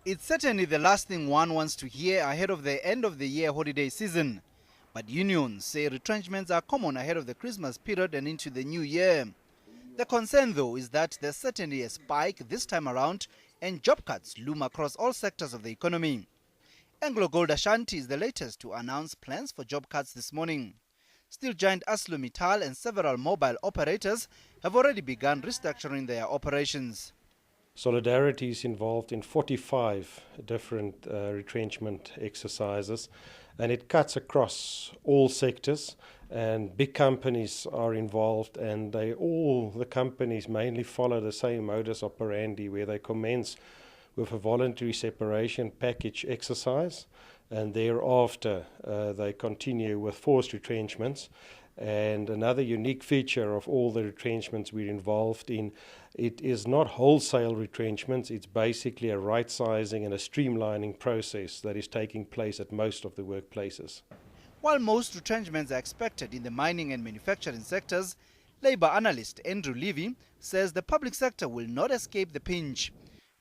It's certainly the last thing one wants to hear ahead of the end of the year holiday season. But unions say retrenchments are common ahead of the Christmas period and into the new year. The concern, though, is that there's certainly a spike this time around and job cuts loom across all sectors of the economy. Anglo Gold Ashanti is the latest to announce plans for job cuts this morning. Steel giant ArcelorMittal and several mobile operators have already begun restructuring their operations. Solidarity is involved in 45 different retrenchment exercises, and it cuts across all sectors, and big companies are involved, and the companies mainly follow the same modus operandi, where they commence with a voluntary separation package exercise, and thereafter they continue with forced retrenchments. And another unique feature of all the retrenchments we're involved in, it is not wholesale retrenchments, it's basically a right-sizing and a streamlining process that is taking place at most of the workplaces. While most retrenchments are expected in the mining and manufacturing sectors, Labour analyst Andrew Levy says the public sector will not escape the pinch.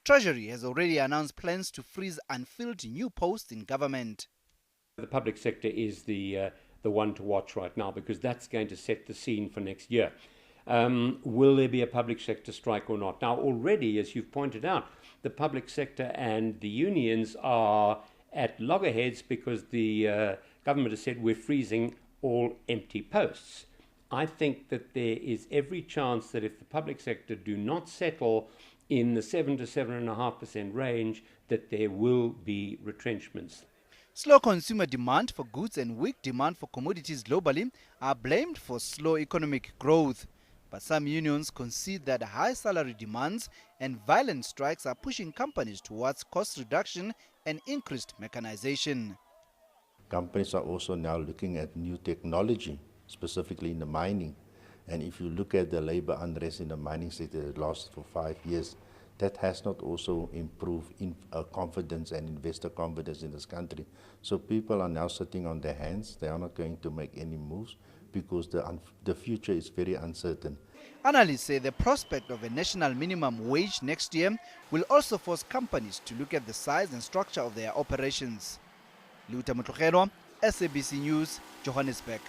Treasury has already announced plans to freeze unfilled new posts in government. The public sector is the one to watch right now, because that's going to set the scene for next year. Will there be a public sector strike or not? Now, already, as you've pointed out, the public sector and the unions are at loggerheads because the government has said we're freezing all empty posts. I think that there is every chance that if the public sector do not settle in the 7 to 7.5% range, that there will be retrenchments. Slow consumer demand for goods and weak demand for commodities globally are blamed for slow economic growth. But some unions concede that high salary demands and violent strikes are pushing companies towards cost reduction and increased mechanization. Companies are also now looking at new technology, specifically in the mining. And if you look at the labor unrest in the mining sector that lasted for 5 years, that has not also improved confidence and investor confidence in this country. So people are now sitting on their hands. They are not going to make any moves because the future is very uncertain. Analysts say the prospect of a national minimum wage next year will also force companies to look at the size and structure of their operations. Luta Mutlogelo, SABC News, Johannesburg.